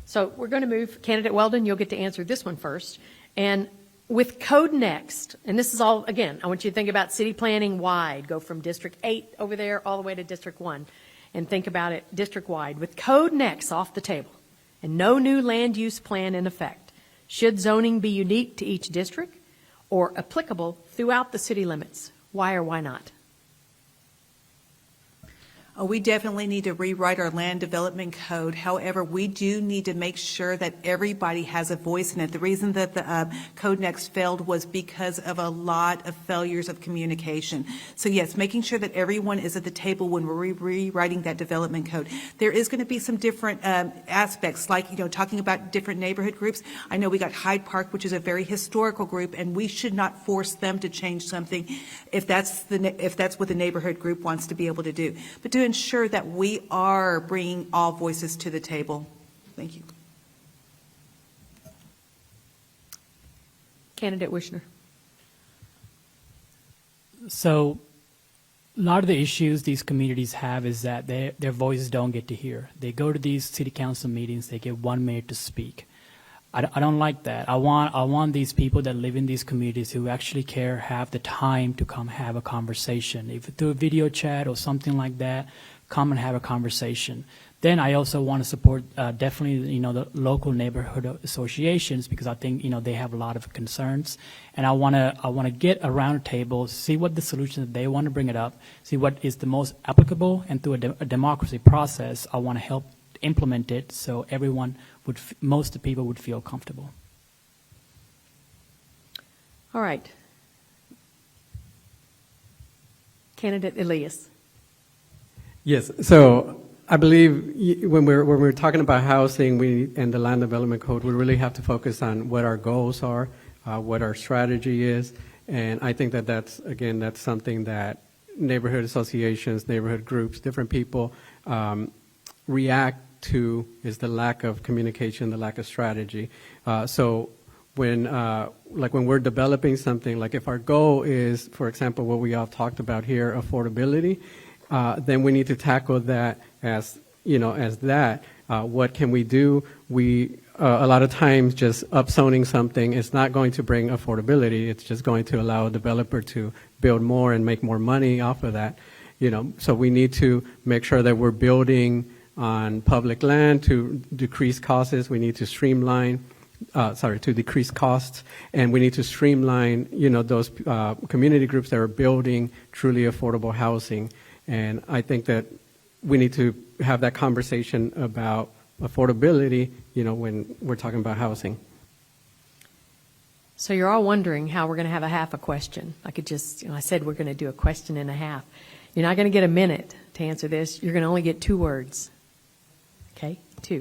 So we're going to move, Candidate Weldon, you'll get to answer this one first. And with Code Next, and this is all, again, I want you to think about city planning wide, go from District 8 over there all the way to District 1. And think about it district-wide. With Code Next off the table and no new land use plan in effect, should zoning be unique to each district or applicable throughout the city limits? Why or why not? We definitely need to rewrite our land development code. However, we do need to make sure that everybody has a voice in it. The reason that the Code Next failed was because of a lot of failures of communication. So yes, making sure that everyone is at the table when we're rewriting that development code. There is going to be some different aspects, like, talking about different neighborhood groups. I know we got Hyde Park, which is a very historical group, and we should not force them to change something if that's what the neighborhood group wants to be able to do. But to ensure that we are bringing all voices to the table. Thank you. Candidate Wishner. So a lot of the issues these communities have is that their voices don't get to hear. They go to these city council meetings, they get 1 minute to speak. I don't like that. I want these people that live in these communities who actually care, have the time to come have a conversation. If through a video chat or something like that, come and have a conversation. Then I also want to support definitely the local neighborhood associations, because I think they have a lot of concerns, and I want to get around a table, see what the solutions that they want to bring it up, see what is the most applicable, and through a democracy process, I want to help implement it so everyone would, most of the people would feel comfortable. All right. Candidate Elias. Yes. So I believe when we're talking about housing and the land development code, we really have to focus on what our goals are, what our strategy is. And I think that's something that neighborhood associations, neighborhood groups, different people react to, is the lack of communication, the lack of strategy. So when we're developing something, like if our goal is, for example, what we all talked about here, affordability, then we need to tackle that as that. What can we do? A lot of times just upzoning something is not going to bring affordability. It's just going to allow a developer to build more and make more money off of that. So we need to make sure that we're building on public land to decrease costs. We need to streamline to decrease costs, and we need to streamline, those community groups that are building truly affordable housing. And I think that we need to have that conversation about affordability, when we're talking about housing. So you're all wondering how we're going to have a half a question. I could just, I said we're going to do a question and a half. You're not going to get a minute to answer this. You're going to only get 2 words. Okay? 2. We're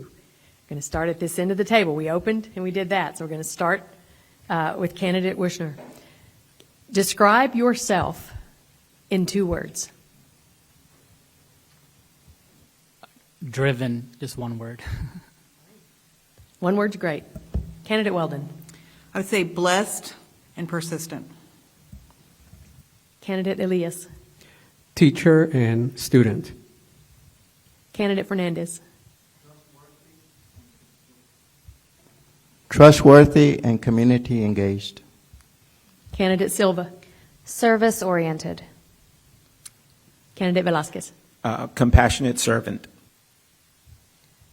going to start at this end of the table. We opened and we did that. So we're going to start with candidate Wishner. Describe yourself in 2 words. Driven, just 1 word. 1 word's great. Candidate Weldon. I would say blessed and persistent. Candidate Elias. Teacher and student. Candidate Fernandez. Trustworthy and community engaged. Candidate Silva. Service-oriented. Candidate Velasquez. Compassionate servant.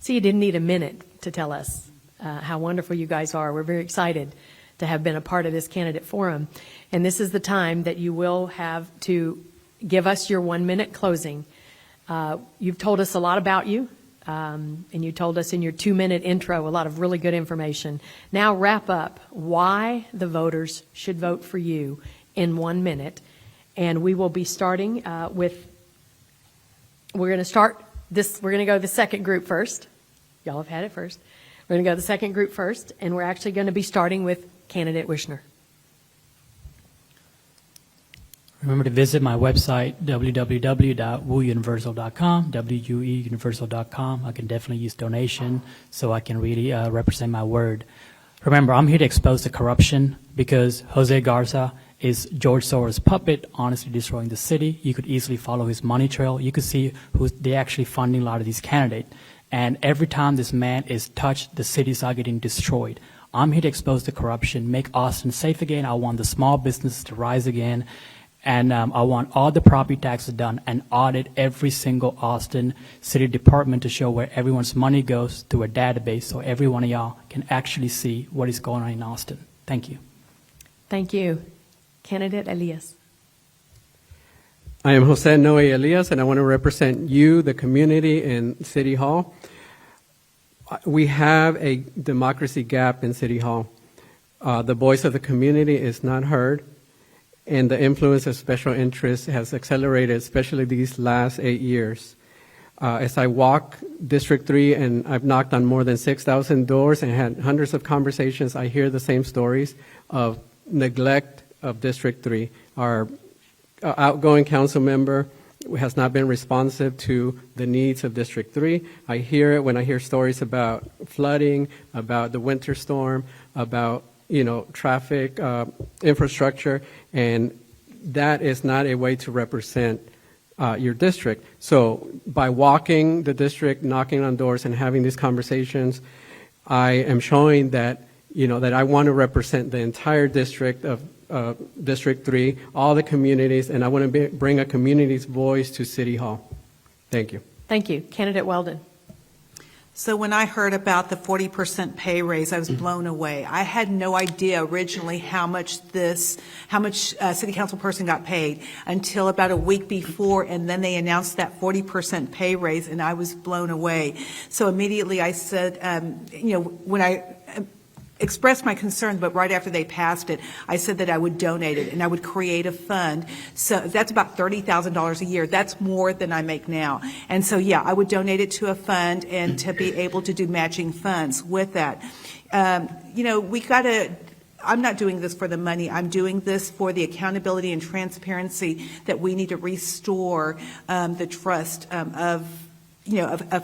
See, you didn't need a minute to tell us how wonderful you guys are. We're very excited to have been a part of this candidate forum. And this is the time that you will have to give us your 1-minute closing. You've told us a lot about you, and you told us in your 2-minute intro a lot of really good information. Now wrap up why the voters should vote for you in 1 minute. And we will be starting we're going to go the second group first. Y'all have had it first. We're going to go the second group first, and we're actually going to be starting with candidate Wishner. Remember to visit my website, www.wuuniversal.com, wueuniversal.com. I can definitely use donation so I can really represent my word. Remember, I'm here to expose the corruption because Jose Garza is George Soros' puppet, honestly destroying the city. You could easily follow his money trail. You could see who they're actually funding a lot of these candidates. And every time this man is touched, the cities are getting destroyed. I'm here to expose the corruption, make Austin safe again. I want the small businesses to rise again. And I want all the property taxes done and audit every single Austin city department to show where everyone's money goes through a database so every one of y'all can actually see what is going on in Austin. Thank you. Thank you. Candidate Elias. I am Jose Noe Elias, and I want to represent you, the community, and City Hall. We have a democracy gap in City Hall. The voice of the community is not heard, and the influence of special interests has accelerated, especially these last 8 years. As I walk District 3, and I've knocked on more than 6,000 doors and had hundreds of conversations, I hear the same stories of neglect of District 3. Our outgoing council member has not been responsive to the needs of District 3. I hear it when I hear stories about flooding, about the winter storm, about traffic infrastructure, and that is not a way to represent your district. So by walking the district, knocking on doors, and having these conversations, I am showing that that I want to represent the entire district of District 3, all the communities, and I want to bring a community's voice to City Hall. Thank you. Thank you. Candidate Weldon. So when I heard about the 40% pay raise, I was blown away. I had no idea originally how much city council person got paid until about a week before, and then they announced that 40% pay raise, and I was blown away. So immediately I said, when I expressed my concern, but right after they passed it, I said that I would donate it and I would create a fund. So that's about $30,000 a year. That's more than I make now. And so, yeah, I would donate it to a fund and to be able to do matching funds with that. I'm not doing this for the money. I'm doing this for the accountability and transparency that we need to restore the trust of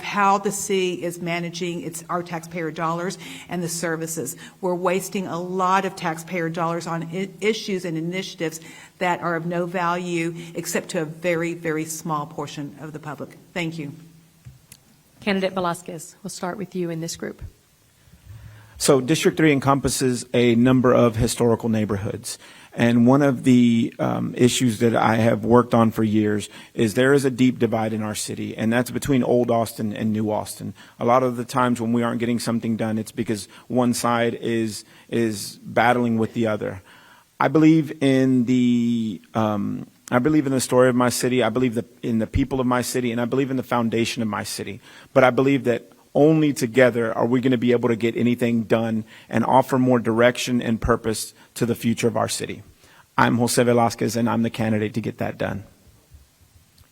how the city is managing our taxpayer dollars and the services. We're wasting a lot of taxpayer dollars on issues and initiatives that are of no value except to a very, very small portion of the public. Thank you. Candidate Velasquez, we'll start with you in this group. So District 3 encompasses a number of historical neighborhoods. And one of the issues that I have worked on for years is there is a deep divide in our city, and that's between Old Austin and New Austin. A lot of the times when we aren't getting something done, it's because one side is battling with the other. I believe in the story of my city. I believe in the people of my city, and I believe in the foundation of my city. But I believe that only together are we going to be able to get anything done and offer more direction and purpose to the future of our city. I'm Jose Velasquez, and I'm the candidate to get that done.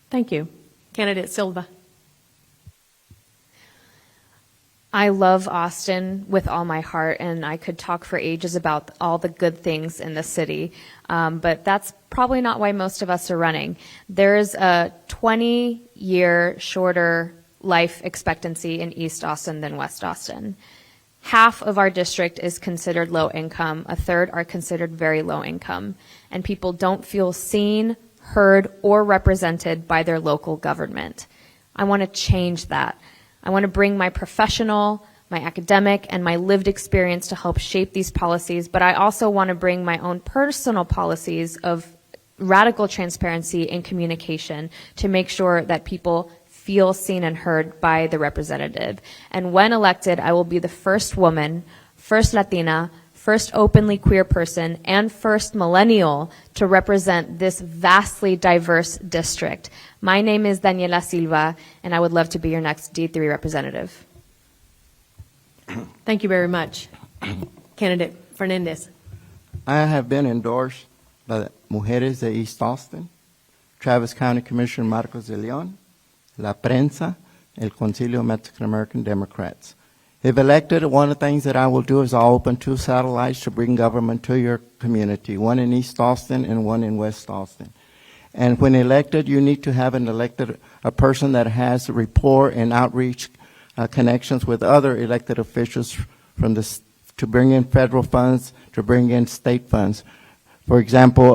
Thank you. Candidate Silva. I love Austin with all my heart, and I could talk for ages about all the good things in the city, but that's probably not why most of us are running. There's a 20-year shorter life expectancy in East Austin than West Austin. Half of our district is considered low income, a third are considered very low income, and people don't feel seen, heard, or represented by their local government. I want to change that. I want to bring my professional, my academic, and my lived experience to help shape these policies, but I also want to bring my own personal policies of radical transparency and communication to make sure that people feel seen and heard by the representative. And when elected, I will be the first woman, first Latina, first openly queer person, and first millennial to represent this vastly diverse district. My name is Daniela Silva, and I would love to be your next D3 representative. Thank you very much. Candidate Fernandez. I have been endorsed by the Mujeres de East Austin, Travis County Commissioner Marcos de Leon, La Prensa, El Concilio of Mexican American Democrats. If elected, one of the things that I will do is I'll open 2 satellites to bring government to your community, one in East Austin and one in West Austin. And when elected, you need to have a person that has rapport and outreach connections with other elected officials to bring in federal funds, to bring in state funds. For example,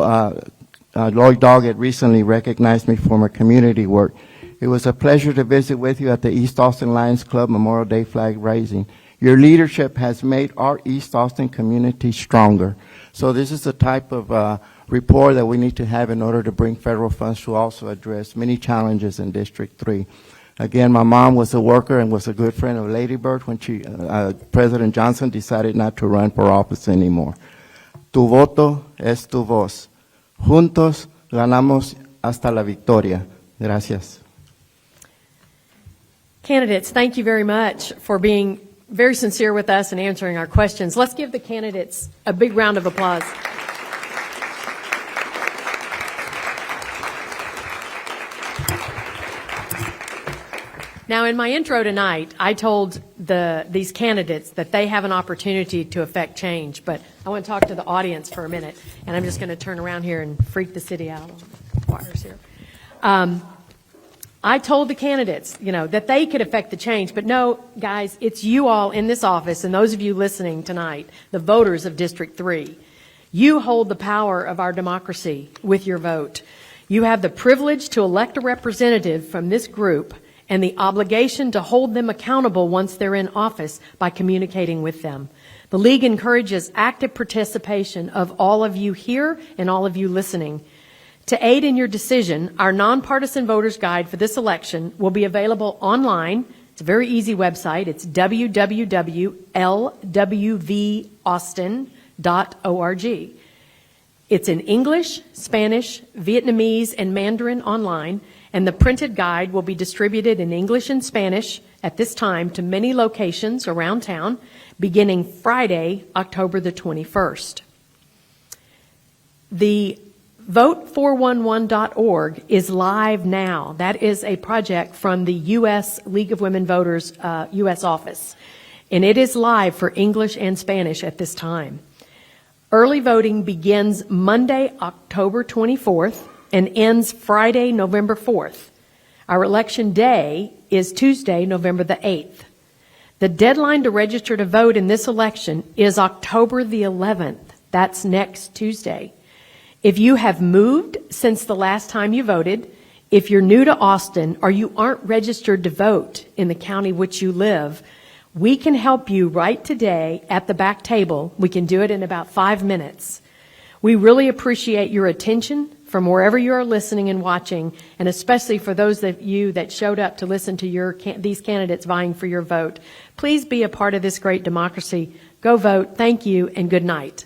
Lloyd Doggett recently recognized me for my community work. It was a pleasure to visit with you at the East Austin Lions Club Memorial Day flag raising. Your leadership has made our East Austin community stronger. So this is the type of rapport that we need to have in order to bring federal funds to also address many challenges in District 3. Again, my mom was a worker and was a good friend of Lady Bird when President Johnson decided not to run for office anymore. Tu voto es tu voz. Juntos ganamos hasta la victoria. Gracias. Candidates, thank you very much for being very sincere with us and answering our questions. Let's give the candidates a big round of applause. Now, in my intro tonight, I told these candidates that they have an opportunity to affect change, but I want to talk to the audience for a minute, and I'm just going to turn around here and freak the city out on the choirs here. I told the candidates, that they could affect the change, but no, guys, it's you all in this office and those of you listening tonight, the voters of District 3. You hold the power of our democracy with your vote. You have the privilege to elect a representative from this group and the obligation to hold them accountable once they're in office by communicating with them. The League encourages active participation of all of you here and all of you listening. To aid in your decision, our nonpartisan voters guide for this election will be available online. It's a very easy website. It's www.lwvaustin.org. It's in English, Spanish, Vietnamese, and Mandarin online, and the printed guide will be distributed in English and Spanish at this time to many locations around town, beginning Friday, October the 21st. The Vote411.org is live now. That is a project from the U.S. League of Women Voters U.S. office, and it is live for English and Spanish at this time. Early voting begins Monday, October 24th, and ends Friday, November 4th. Our election day is Tuesday, November the 8th. The deadline to register to vote in this election is October the 11th. That's next Tuesday. If you have moved since the last time you voted, if you're new to Austin or you aren't registered to vote in the county which you live, We can help you right today at the back table. We can do it in about 5 minutes. We really appreciate your attention from wherever you are listening and watching, and especially for those of you that showed up to listen to these candidates vying for your vote. Please be a part of this great democracy. Go vote. Thank you, and good night.